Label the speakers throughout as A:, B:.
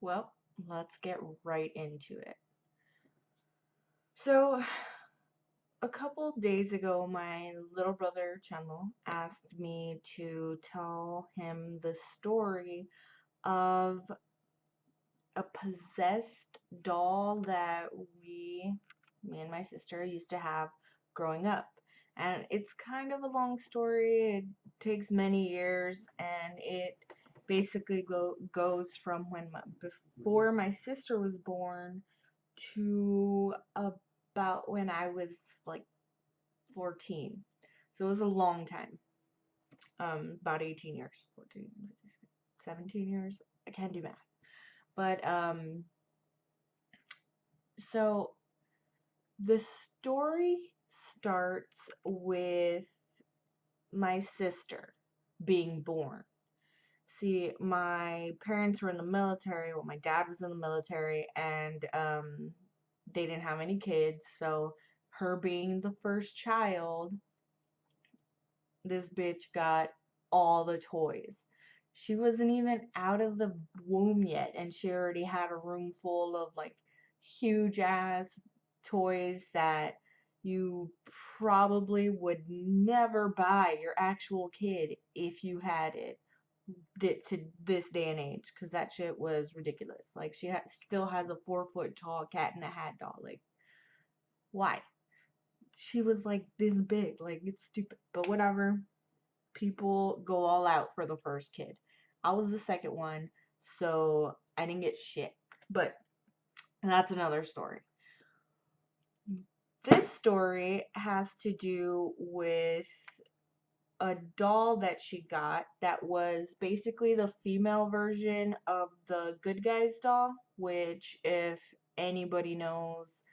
A: Well, let's get right into it. So, a couple days ago, my little brother Chandler asked me to tell him the story of a possessed doll that me and my sister, used to have growing up. And it's kind of a long story. It takes many years, and it basically goes from before my sister was born to about when I was like 14. So it was a long time. About 18 years, 14, 17 years. I can't do math. But so the story starts with my sister being born. See, my parents were in the military. Well, my dad was in the military, and they didn't have any kids. So, her being the first child, this bitch got all the toys. She wasn't even out of the womb yet, and she already had a room full of like huge ass toys that you probably would never buy your actual kid if you had it to this day and age, because that shit was ridiculous. Like, still has a 4 foot tall cat in a hat doll. Like, why? She was like this big. Like, it's stupid, but whatever. People go all out for the first kid. I was the second one, so I didn't get shit. But that's another story. This story has to do with a doll that she got that was basically the female version of the Good Guys doll, which, if anybody knows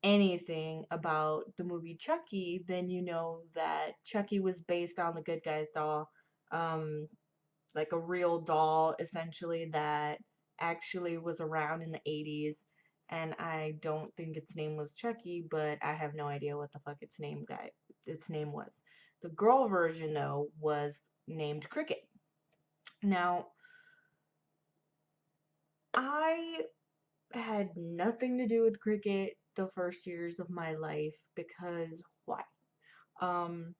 A: anything about the movie Chucky, then you know that Chucky was based on the Good Guys doll. Like a real doll, essentially, that actually was around in the 80s. And I don't think its name was Chucky, but I have no idea what the fuck its name was. The girl version, though, was named Cricket. Now, I had nothing to do with cricket the first years of my life, because why? Um,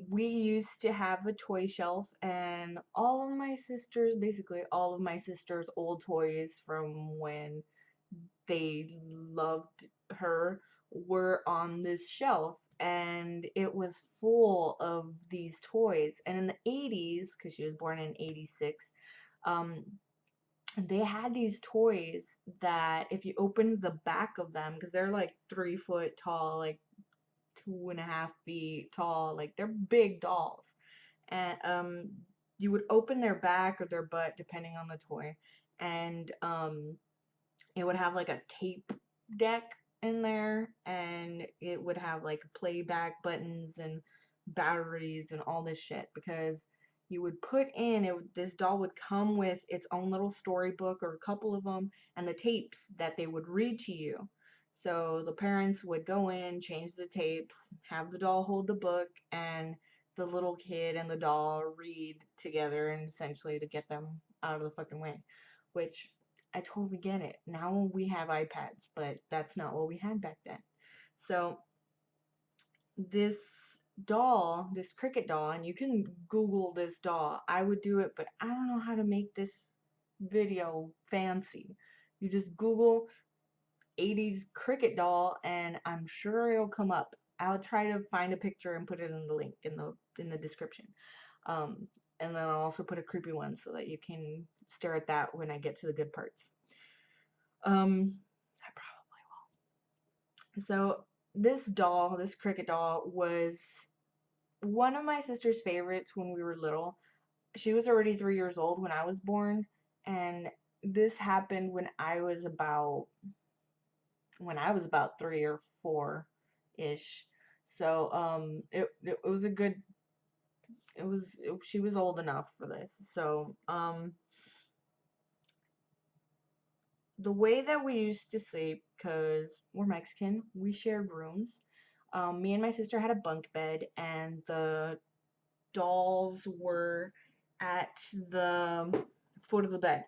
A: we used to have a toy shelf, and basically all of my sister's old toys from when they loved her, were on this shelf, and it was full of these toys. And in the 80s, because she was born in 86, um, they had these toys that if you opened the back of them, because they're like 3 foot tall, like 2.5 feet tall, like they're big dolls. And you would open their back or their butt depending on the toy, and it would have like a tape deck in there, and it would have like playback buttons and batteries and all this shit, because you would put in it, this doll would come with its own little storybook or a couple of them, and the tapes that they would read to you. So the parents would go in, change the tapes, have the doll hold the book, and the little kid and the doll read together, and essentially to get them out of the fucking way. Which, I totally get it. Now we have iPads, but that's not what we had back then. So this this cricket doll, and you can Google this doll. I would do it, but I don't know how to make this video fancy. You just Google 80s cricket doll, and I'm sure it'll come up. I'll try to find a picture and put it in the link in the description. Um, and then I'll also put a creepy one so that you can stare at that when I get to the good parts. I probably will. So this cricket doll, was one of my sister's favorites when we were little. She was already 3 years old when I was born, and this happened when I was about 3 or 4 ish. So it was a good she was old enough for this. So the way that we used to sleep, because we're Mexican, we shared rooms. Me and my sister had a bunk bed, and the dolls were at the foot of the bed.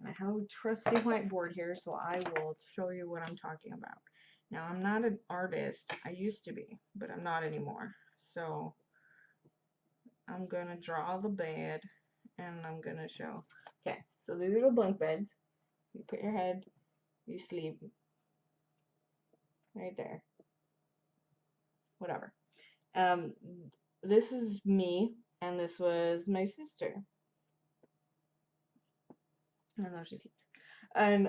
A: I have a trusty whiteboard here, so I will show you what I'm talking about. Now, I'm not an artist. I used to be, but I'm not anymore. So I'm gonna draw the bed, and I'm gonna show. Okay, so these are the bunk beds. You put your head, you sleep right there. Whatever. Um, this is me, and this was my sister. I know she sleeps. And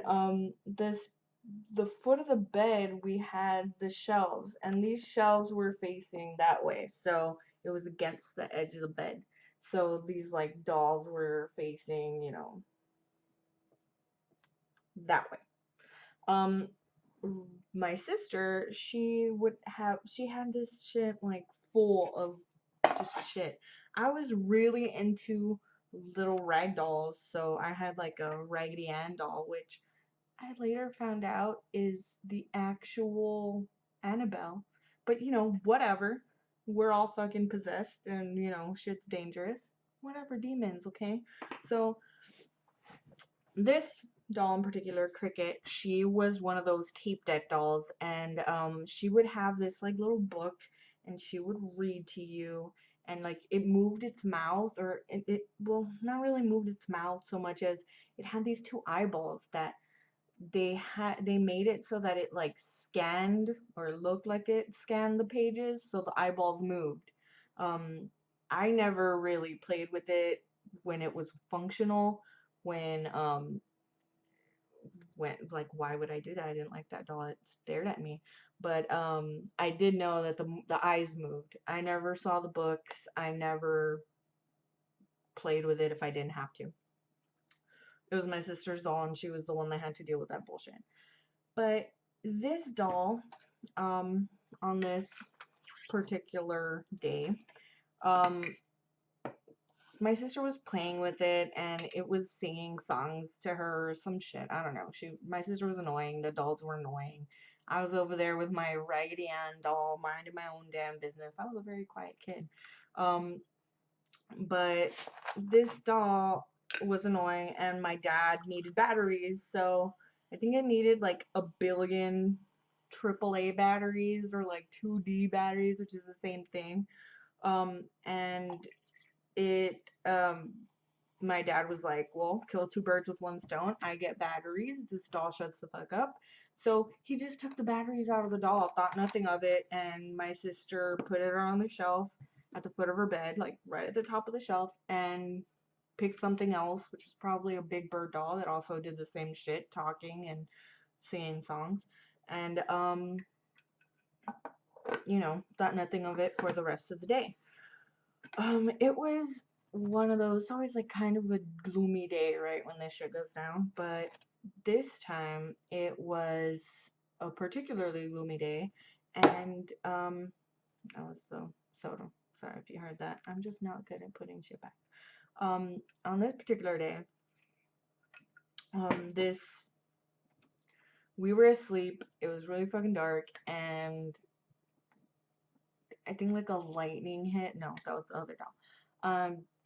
A: the foot of the bed, we had the shelves, and these shelves were facing that way, so it was against the edge of the bed. So these like dolls were facing, that way. Um, my sister, she had this shit like full of just shit. I was really into little rag dolls, so I had like a Raggedy Ann doll, which I later found out is the actual Annabelle. But whatever. We're all fucking possessed and shit's dangerous. Whatever, demons, okay? So this doll in particular, Cricket, she was one of those tape deck dolls, and she would have this like little book, and she would read to you, and like it moved its mouth, or it well, not really moved its mouth so much as it had these two eyeballs that they made it so that it like scanned or looked like it scanned the pages, so the eyeballs moved. um I never really played with it when it was functional. When like, why would I do that? I didn't like that doll. It stared at me. But I did know that the eyes moved. I never saw the books. I never played with it if I didn't have to. It was my sister's doll, and she was the one that had to deal with that bullshit. But this doll, um, on this particular day, um, my sister was playing with it, and it was singing songs to her or some shit. I don't know. My sister was annoying. The dolls were annoying. I was over there with my Raggedy Ann doll, minding my own damn business. I was a very quiet kid. Um, but this doll was annoying, and my dad needed batteries, so I think it needed like a billion AAA batteries or like 2D batteries, which is the same thing. And it my dad was like, well, kill two birds with one stone. I get batteries. This doll shuts the fuck up. So he just took the batteries out of the doll, thought nothing of it, and my sister put it on the shelf at the foot of her bed, like right at the top of the shelf, and picked something else, which was probably a big bird doll that also did the same shit, talking and singing songs. And thought nothing of it for the rest of the day. It was one of those, it's always like kind of a gloomy day, right, when this shit goes down. But this time it was a particularly gloomy day, and that was the soda. Sorry if you heard that. I'm just not good at putting shit back. On this particular day, this we were asleep. It was really fucking dark, and I think like a lightning hit. No, that was the other doll.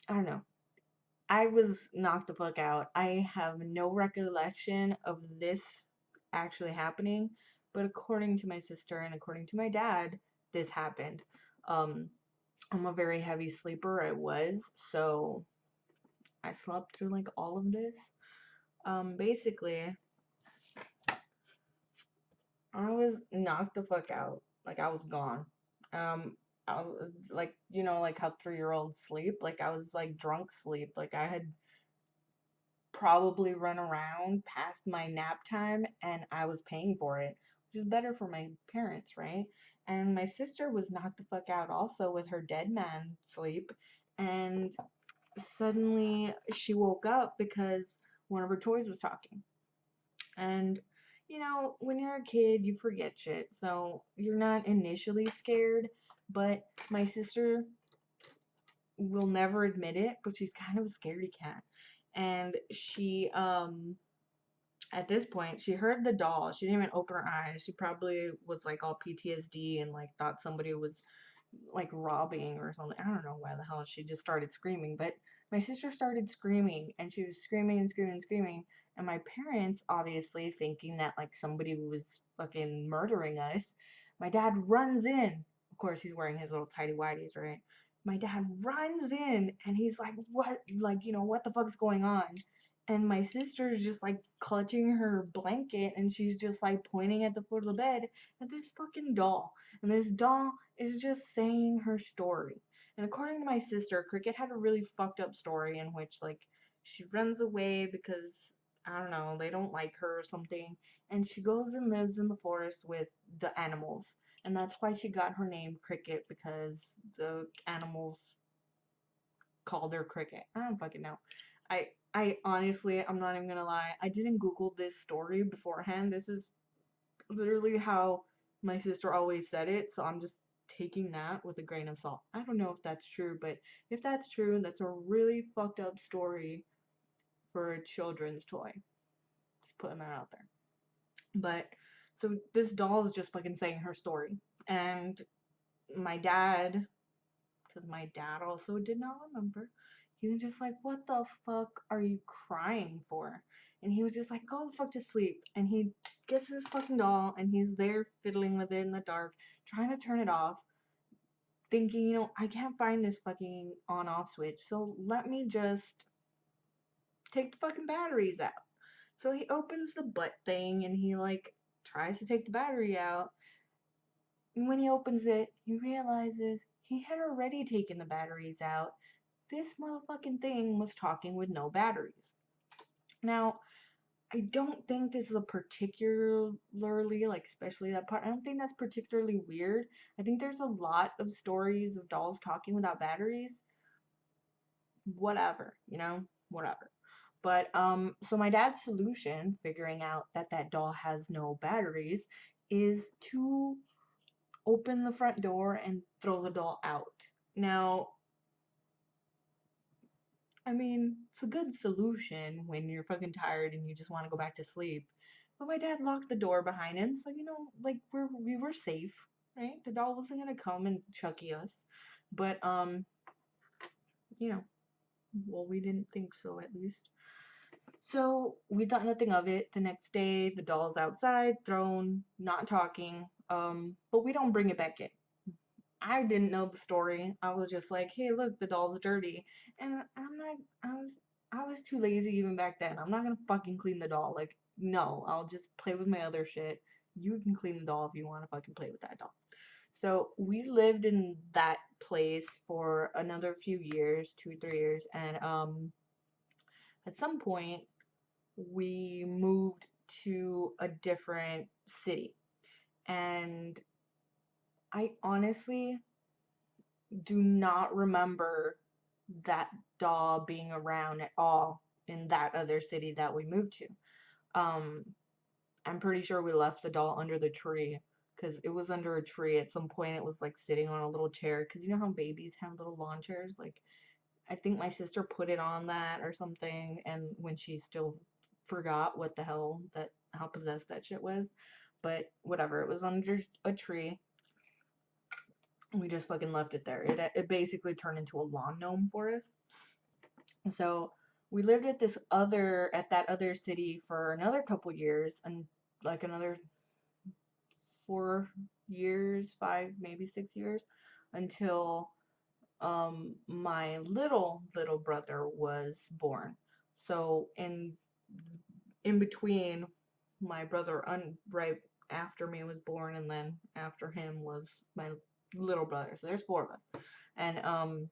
A: I don't know. I was knocked the fuck out. I have no recollection of this actually happening, but according to my sister and according to my dad, this happened. Um, I'm a very heavy sleeper. I was, so I slept through like all of this. Basically, I was knocked the fuck out. Like I was gone. I was like, like how 3-year-olds sleep. Like I was like drunk sleep. Like I had probably run around past my nap time, and I was paying for it, which is better for my parents, right? And my sister was knocked the fuck out also with her dead man sleep, and suddenly she woke up because one of her toys was talking. And when you're a kid, you forget shit, so you're not initially scared, but my sister will never admit it, but she's kind of a scaredy cat. And she at this point, she heard the doll. She didn't even open her eyes. She probably was like all PTSD and like thought somebody was like robbing or something. I don't know why the hell she just started screaming, but my sister started screaming and she was screaming and screaming and screaming. And my parents, obviously thinking that like somebody was fucking murdering us, my dad runs in. Of course, he's wearing his little tidy whities, right? My dad runs in and he's like, "What? Like, what the fuck's going on?" And my sister's just like clutching her blanket and she's just like pointing at the foot of the bed at this fucking doll. And this doll is just saying her story. And according to my sister, Cricket had a really fucked up story in which, like, she runs away because, I don't know, they don't like her or something. And she goes and lives in the forest with the animals. And that's why she got her name Cricket, because the animals called her Cricket. I don't fucking know. I honestly, I'm not even gonna lie, I didn't Google this story beforehand. This is literally how my sister always said it, so I'm just taking that with a grain of salt. I don't know if that's true, but if that's true, that's a really fucked up story for a children's toy. Just putting that out there. But so this doll is just fucking saying her story. And my dad, because my dad also did not remember, he was just like, "What the fuck are you crying for?" And he was just like, "Go the fuck to sleep." And he gets this fucking doll and he's there fiddling with it in the dark, trying to turn it off, thinking, I can't find this fucking on off switch, so let me just take the fucking batteries out. So he opens the butt thing and he like tries to take the battery out. And when he opens it, he realizes he had already taken the batteries out. This motherfucking thing was talking with no batteries. Now, I don't think this is a particularly, like, especially that part, I don't think that's particularly weird. I think there's a lot of stories of dolls talking without batteries. Whatever, whatever. But, so my dad's solution, figuring out that that doll has no batteries, is to open the front door and throw the doll out. Now, I mean, it's a good solution when you're fucking tired and you just want to go back to sleep. But my dad locked the door behind him, so like we were safe, right? The doll wasn't gonna come and chucky us. But you know, well, we didn't think so at least. So we thought nothing of it. The next day, the doll's outside, thrown, not talking. But we don't bring it back in. I didn't know the story. I was just like, hey, look, the doll's dirty. And I'm not, I was too lazy even back then. I'm not gonna fucking clean the doll. Like, no, I'll just play with my other shit. You can clean the doll if you want to fucking play with that doll. So we lived in that place for another few years, 2, 3 years, and at some point we moved to a different city. And I honestly do not remember that doll being around at all in that other city that we moved to. Um, I'm pretty sure we left the doll under the tree because it was under a tree. At some point, it was like sitting on a little chair because you know how babies have little lawn chairs? Like, I think my sister put it on that or something, and when she still forgot what the hell that how possessed that shit was. But whatever, it was under a tree. We just fucking left it there. It basically turned into a lawn gnome for us. So we lived at that other city for another couple years, and like another 4 years, 5, maybe 6 years, until my little brother was born. So in between, my brother right after me was born, and then after him was my little brother. So there's four of us, and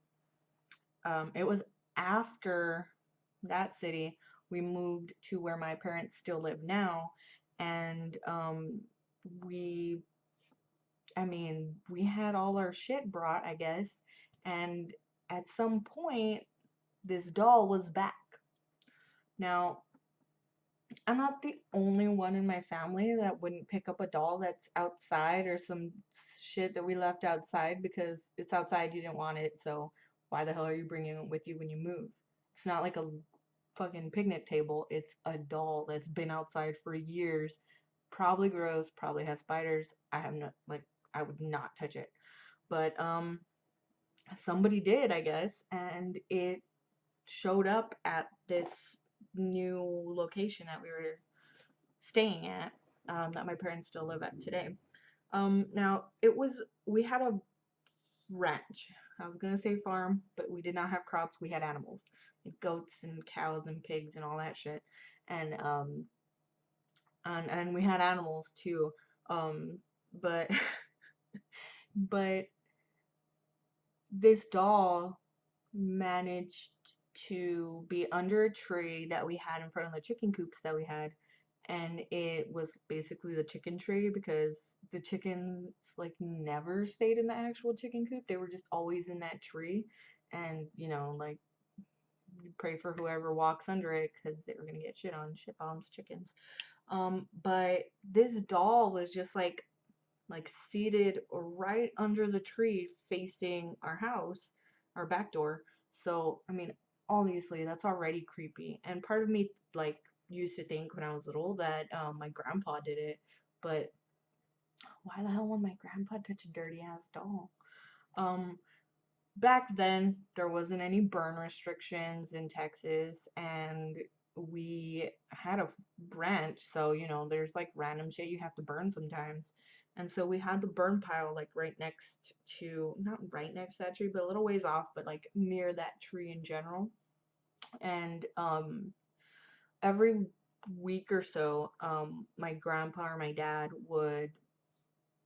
A: it was after that city we moved to where my parents still live now, and we I mean, we had all our shit brought, I guess, and at some point this doll was back. Now, I'm not the only one in my family that wouldn't pick up a doll that's outside or some shit that we left outside because it's outside, you didn't want it, so why the hell are you bringing it with you when you move? It's not like a fucking picnic table, it's a doll that's been outside for years. Probably gross, probably has spiders. I have no, like, I would not touch it. But somebody did, I guess, and it showed up at this new location that we were staying at, that my parents still live at today. Now it was we had a ranch. I was gonna say farm, but we did not have crops. We had animals, like goats and cows and pigs and all that shit, and and we had animals too. But but this doll managed to be under a tree that we had in front of the chicken coops that we had, and it was basically the chicken tree because the chickens like never stayed in the actual chicken coop. They were just always in that tree, and like you pray for whoever walks under it because they were gonna get shit on, shit bombs, chickens. But this doll was just like seated right under the tree facing our house, our back door. So, I mean, obviously that's already creepy. And part of me like used to think when I was little that my grandpa did it, but why the hell would my grandpa touch a dirty ass doll? Um, Back then there wasn't any burn restrictions in Texas, and we had a ranch, so there's like random shit you have to burn sometimes. And so we had the burn pile like right next to, not right next to that tree, but a little ways off, but like near that tree in general. And every week or so, my grandpa or my dad would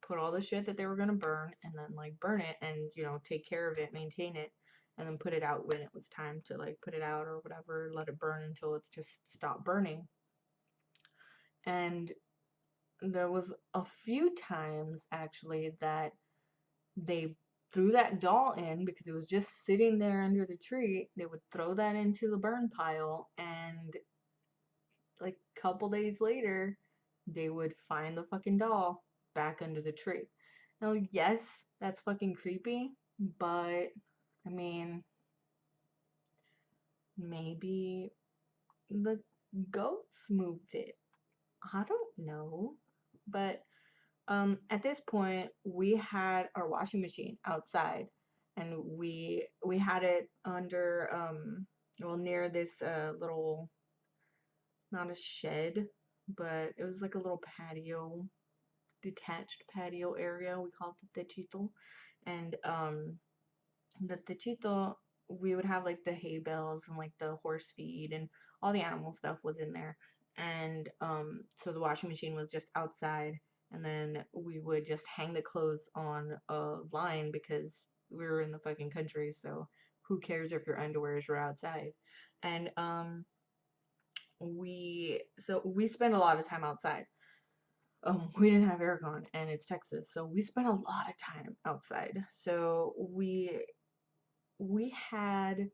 A: put all the shit that they were gonna burn and then like burn it and take care of it, maintain it, and then put it out when it was time to like put it out or whatever, let it burn until it's just stopped burning. And there was a few times actually that they threw that doll in because it was just sitting there under the tree. They would throw that into the burn pile, and like a couple days later they would find the fucking doll back under the tree. Now, yes, that's fucking creepy, but I mean, maybe the goats moved it. I don't know. But at this point, we had our washing machine outside, and we had it under well, near this little, not a shed, but it was like a little patio, detached patio area. We called it the techito. And the techito, we would have like the hay bales and like the horse feed and all the animal stuff was in there. And so the washing machine was just outside, and then we would just hang the clothes on a line because we were in the fucking country, so who cares if your underwears were outside. And we spent a lot of time outside. We didn't have aircon, and it's Texas, so we spent a lot of time outside. So we had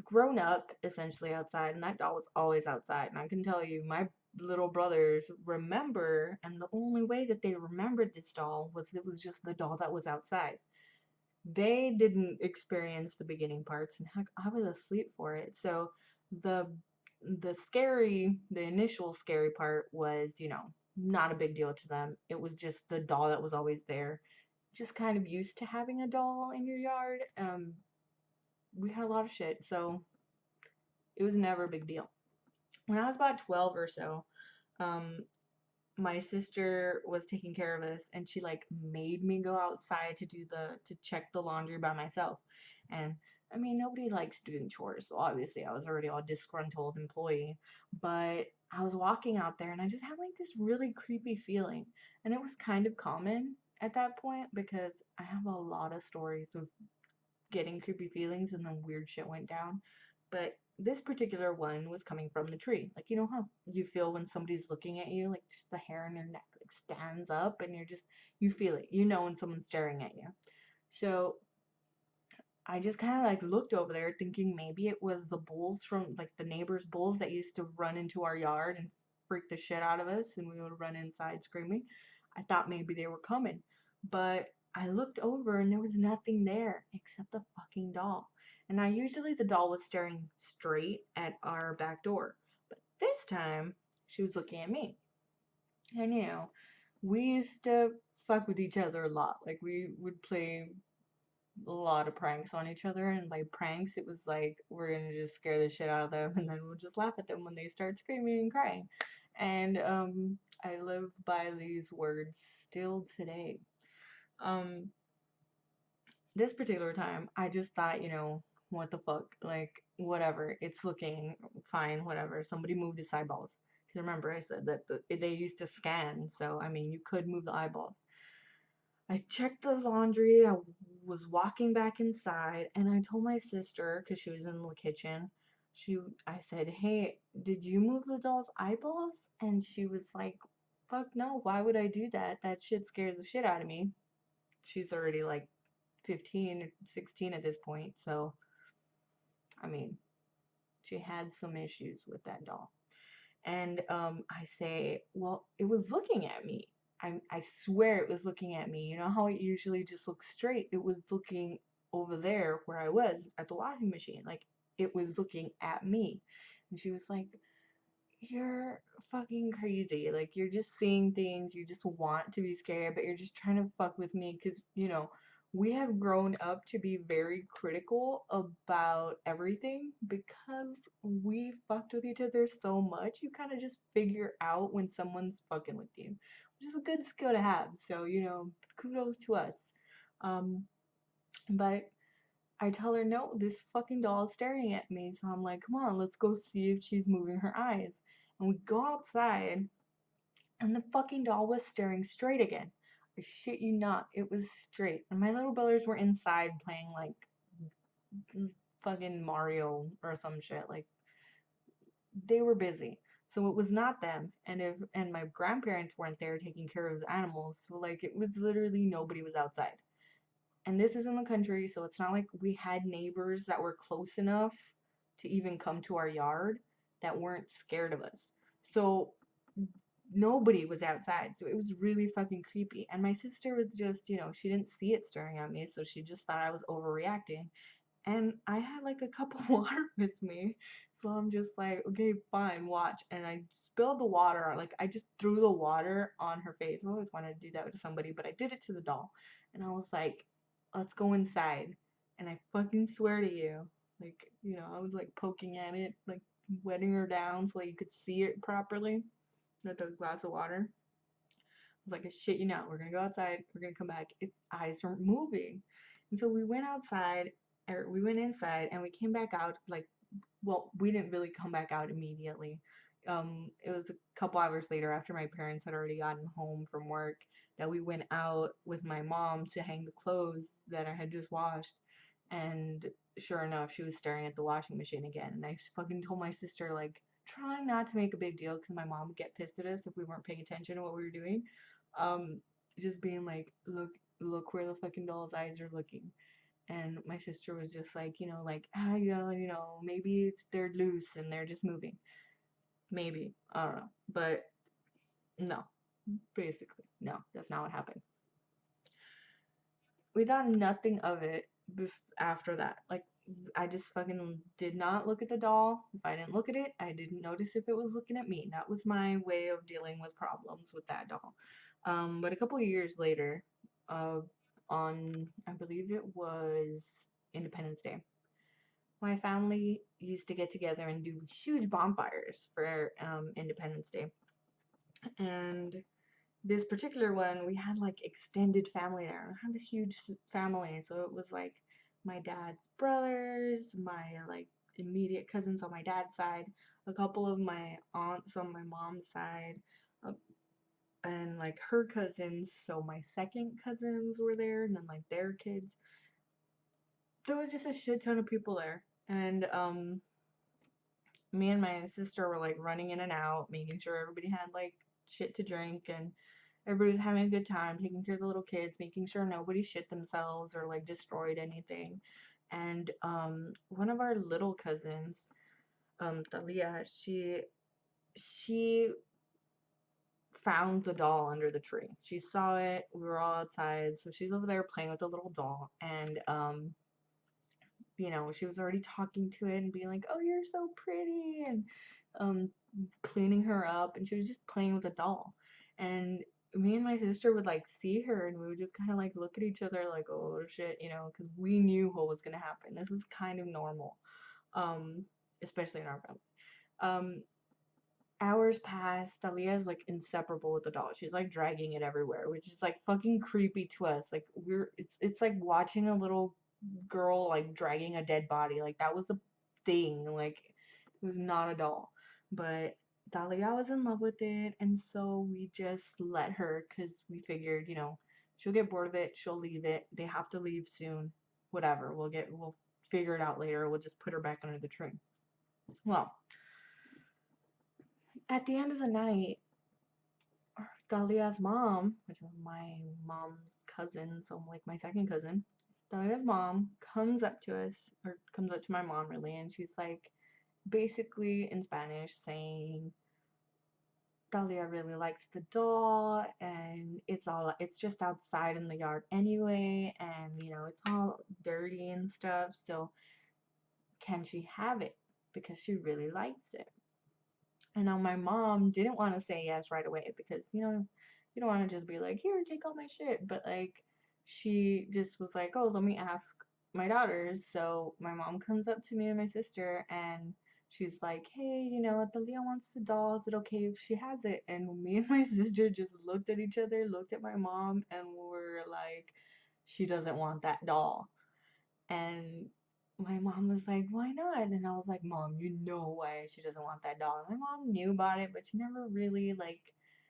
A: grown up essentially outside, and that doll was always outside. And I can tell you, my little brothers remember, and the only way that they remembered this doll was it was just the doll that was outside. They didn't experience the beginning parts, and heck, I was asleep for it. So the the initial scary part was, not a big deal to them. It was just the doll that was always there. Just kind of used to having a doll in your yard. We had a lot of shit, so it was never a big deal. When I was about 12 or so, um, my sister was taking care of us, and she like made me go outside to check the laundry by myself. And I mean, nobody likes doing chores, so obviously I was already all disgruntled employee. But I was walking out there, and I just had like this really creepy feeling, and it was kind of common at that point because I have a lot of stories of getting creepy feelings and then weird shit went down. But this particular one was coming from the tree. Like, you know how you feel when somebody's looking at you, like just the hair on your neck like stands up, and you feel it. You know when someone's staring at you. So I just kind of like looked over there thinking maybe it was the bulls from like the neighbor's bulls that used to run into our yard and freak the shit out of us, and we would run inside screaming. I thought maybe they were coming, but I looked over and there was nothing there except the fucking doll. And now usually the doll was staring straight at our back door, but this time she was looking at me. And we used to fuck with each other a lot. Like we would play a lot of pranks on each other, and by pranks it was like we're gonna just scare the shit out of them, and then we'll just laugh at them when they start screaming and crying. And I live by these words still today. Um, this particular time, I just thought, what the fuck, like whatever, it's looking fine, whatever. Somebody moved his eyeballs. Because remember, I said that they used to scan, so I mean, you could move the eyeballs. I checked the laundry. I was walking back inside, and I told my sister because she was in the kitchen. I said, "Hey, did you move the doll's eyeballs?" And she was like, "Fuck no! Why would I do that? That shit scares the shit out of me." She's already like 15 or 16 at this point, so I mean, she had some issues with that doll. And I say, well, it was looking at me. I swear it was looking at me. You know how it usually just looks straight? It was looking over there where I was at the washing machine. Like it was looking at me. And she was like, you're fucking crazy. Like you're just seeing things, you just want to be scared, but you're just trying to fuck with me because, we have grown up to be very critical about everything because we fucked with each other so much. You kind of just figure out when someone's fucking with you, which is a good skill to have. So, kudos to us. Um, but I tell her, no, this fucking doll is staring at me. So I'm like, come on, let's go see if she's moving her eyes. And we go outside, and the fucking doll was staring straight again. I shit you not, it was straight. And my little brothers were inside playing like fucking Mario or some shit. Like they were busy. So it was not them. And my grandparents weren't there taking care of the animals. So like it was literally nobody was outside. And this is in the country, so it's not like we had neighbors that were close enough to even come to our yard that weren't scared of us. So nobody was outside, so it was really fucking creepy. And my sister was just, she didn't see it staring at me, so she just thought I was overreacting. And I had like a cup of water with me. So I'm just like, okay, fine, watch. And I spilled the water. Like, I just threw the water on her face. I always wanted to do that with somebody, but I did it to the doll. And I was like, let's go inside. And I fucking swear to you, like, I was like poking at it, like wetting her down so you could see it properly with a glass of water. I was like, I shit you not, we're gonna go outside, we're gonna come back. Its eyes are moving. And so we went outside, or we went inside, and we came back out, like, well, we didn't really come back out immediately. It was a couple hours later after my parents had already gotten home from work that we went out with my mom to hang the clothes that I had just washed. And sure enough, she was staring at the washing machine again. And I fucking told my sister, like, trying not to make a big deal because my mom would get pissed at us if we weren't paying attention to what we were doing. Um, just being like, look where the fucking doll's eyes are looking. And my sister was just like, like, yeah, maybe they're loose and they're just moving. Maybe. I don't know. But no. Basically. No, that's not what happened. We thought nothing of it after that. Like, I just fucking did not look at the doll. If I didn't look at it, I didn't notice if it was looking at me. That was my way of dealing with problems with that doll. But a couple of years later, uh, on, I believe it was Independence Day, my family used to get together and do huge bonfires for Independence Day. And this particular one, we had like extended family there. I have a huge family, so it was like my dad's brothers, my like immediate cousins on my dad's side, a couple of my aunts on my mom's side, uh, and like her cousins. So my second cousins were there, and then like their kids. There was just a shit ton of people there, and me and my sister were like running in and out, making sure everybody had like shit to drink and everybody was having a good time, taking care of the little kids, making sure nobody shit themselves or like destroyed anything. And one of our little cousins, Talia, she found the doll under the tree. She saw it. We were all outside, so she's over there playing with the little doll, and she was already talking to it and being like, "Oh, you're so pretty," and um, cleaning her up, and she was just playing with a doll. And me and my sister would like see her and we would just kind of like look at each other like, oh shit, you know, because we knew what was gonna happen. This is kind of normal, um, especially in our family. Um, Hours pass. Talia is like inseparable with the doll. She's like dragging it everywhere, which is like fucking creepy to us. Like it's like watching a little girl like dragging a dead body. Like that was a thing. Like it was not a doll. But Dahlia was in love with it, and so we just let her because we figured, you know, she'll get bored of it, she'll leave it. They have to leave soon. Whatever. We'll figure it out later. We'll just put her back under the tree. Well, at the end of the night, Dahlia's mom, which is my mom's cousin, so like my second cousin, Dahlia's mom comes up to us, or comes up to my mom really, and she's like, basically in Spanish saying, Dahlia really likes the doll, and it's just outside in the yard anyway, and you know, it's all dirty and stuff, so can she have it? Because she really likes it. And now my mom didn't want to say yes right away because, you know, you don't want to just be like, here, take all my shit. But like, she just was like, oh, let me ask my daughters. So my mom comes up to me and my sister and she's like, hey, you know, Atalia wants the doll. Is it okay if she has it? And me and my sister just looked at each other, looked at my mom, and were like, she doesn't want that doll. And my mom was like, why not? And I was like, Mom, you know why she doesn't want that dog. My mom knew about it, but she never really, like,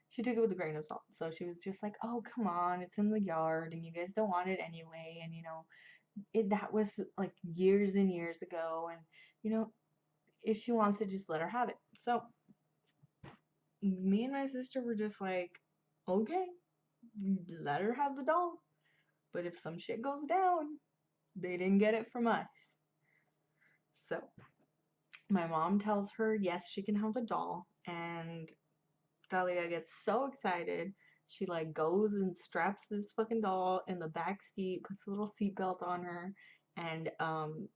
A: she took it with a grain of salt. So she was just like, oh, come on, it's in the yard and you guys don't want it anyway. And, you know, that was like years and years ago. And, you know, if she wants it, just let her have it. So me and my sister were just like, okay, let her have the doll. But if some shit goes down, they didn't get it from us. So my mom tells her yes, she can have the doll, and Dahlia gets so excited. She like goes and straps this fucking doll in the back seat, puts a little seatbelt on her, and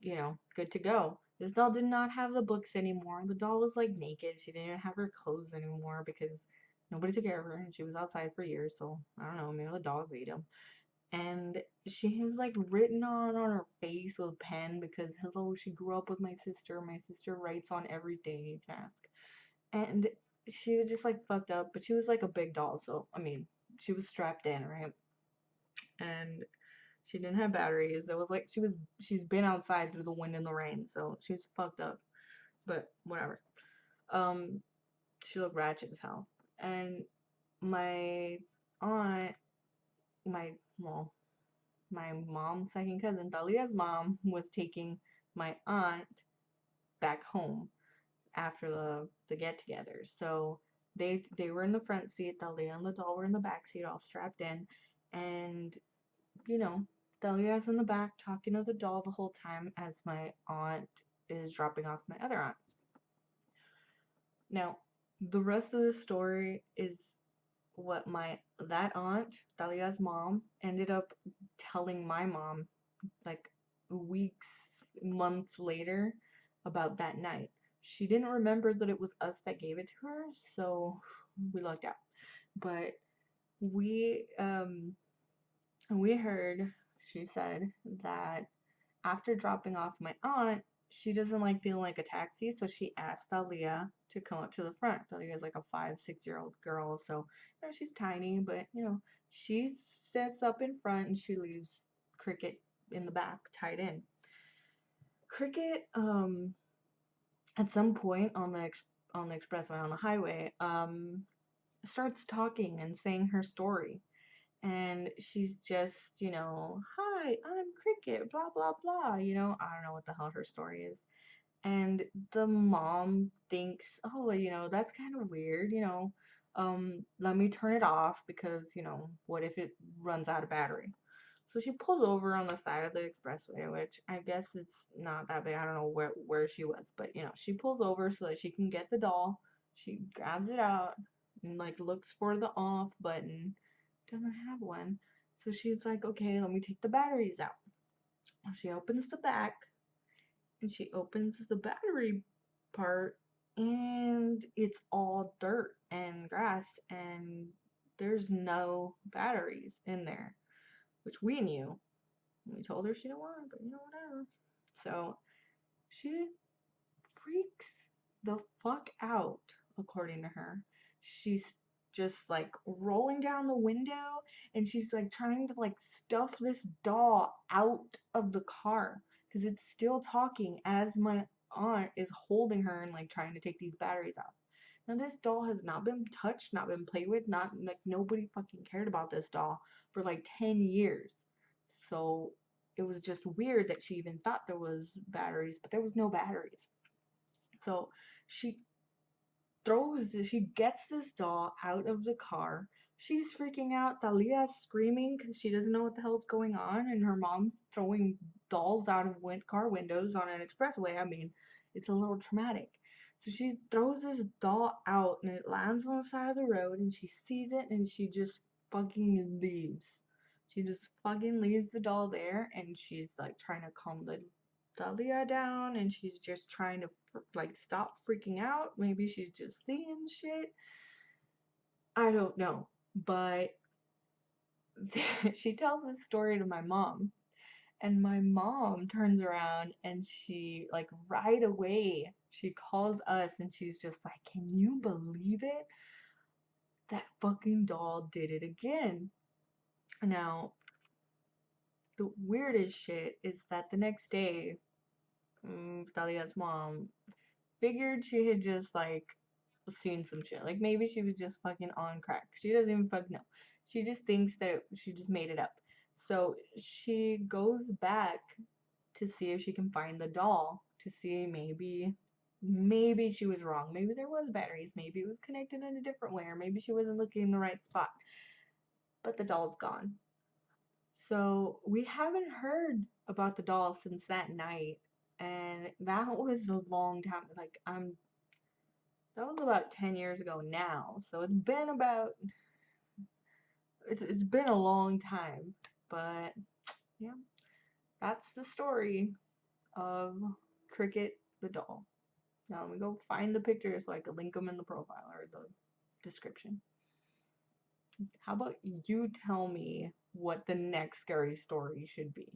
A: you know, good to go. This doll did not have the books anymore. The doll was like naked. She didn't even have her clothes anymore because nobody took care of her, and she was outside for years. So I don't know, maybe the dogs ate them. And she has like written on her face with a pen because hello, she grew up with my sister. My sister writes on everything you can ask. And she was just like fucked up, but she was like a big doll, so I mean, she was strapped in, right? And she didn't have batteries. There was like she's been outside through the wind and the rain, so she's fucked up. But whatever. Um, she looked ratchet as hell. And my aunt, my well, my mom's second cousin, Dalia's mom, was taking my aunt back home after the get together. So they were in the front seat, Dalia and the doll were in the back seat, all strapped in, and you know, Dalia's in the back talking to the doll the whole time as my aunt is dropping off my other aunt. Now, the rest of the story is what my that aunt, Dalia's mom, ended up telling my mom like weeks, months later about that night. She didn't remember that it was us that gave it to her, so we lucked out. But we heard she said that after dropping off my aunt, she doesn't like feeling like a taxi, so she asked Dalia to come up to the front. Dalia is like a 5, 6 year old girl, so you know she's tiny, but you know she sits up in front and she leaves Cricket in the back, tied in. Cricket, at some point on the expressway on the highway, starts talking and saying her story, and she's just, you know, hi, I'm Cricket, blah blah blah. You know, I don't know what the hell her story is. And the mom thinks, oh, you know, that's kind of weird, you know. Let me turn it off because, you know, what if it runs out of battery? So she pulls over on the side of the expressway, which I guess it's not that big. I don't know where she was, but you know, she pulls over so that she can get the doll. She grabs it out and like looks for the off button. Doesn't have one. So she's like, okay, let me take the batteries out. She opens the back and she opens the battery part and it's all dirt and grass and there's no batteries in there, which we knew. We told her she didn't want it, but whatever. So she freaks the fuck out, according to her. She's just like rolling down the window, and she's like trying to like stuff this doll out of the car because it's still talking as my aunt is holding her and like trying to take these batteries out. Now this doll has not been touched, not been played with, not like nobody fucking cared about this doll for like 10 years. So it was just weird that she even thought there was batteries, but there was no batteries. So she she gets this doll out of the car. She's freaking out. Thalia's screaming because she doesn't know what the hell's going on, and her mom's throwing dolls out of car windows on an expressway. I mean, it's a little traumatic. So she throws this doll out, and it lands on the side of the road, and she sees it, and she just fucking leaves. She just fucking leaves the doll there, and she's like trying to calm the Dahlia down, and she's just trying to like stop freaking out. Maybe she's just seeing shit. I don't know. But she tells this story to my mom, and my mom turns around and she like right away she calls us and she's just like, "Can you believe it? That fucking doll did it again." Now, the weirdest shit is that the next day, Dahlia's mom figured she had just like seen some shit. Like maybe she was just fucking on crack. She doesn't even fucking know. She just thinks that she just made it up. So she goes back to see if she can find the doll to see maybe she was wrong. Maybe there was batteries. Maybe it was connected in a different way, or maybe she wasn't looking in the right spot. But the doll's gone. So we haven't heard about the doll since that night, and that was a long time. Like that was about 10 years ago now. So it's been a long time. But yeah, that's the story of Cricket the doll. Now let me go find the pictures so I can link them in the profile or the description. How about you tell me what the next scary story should be?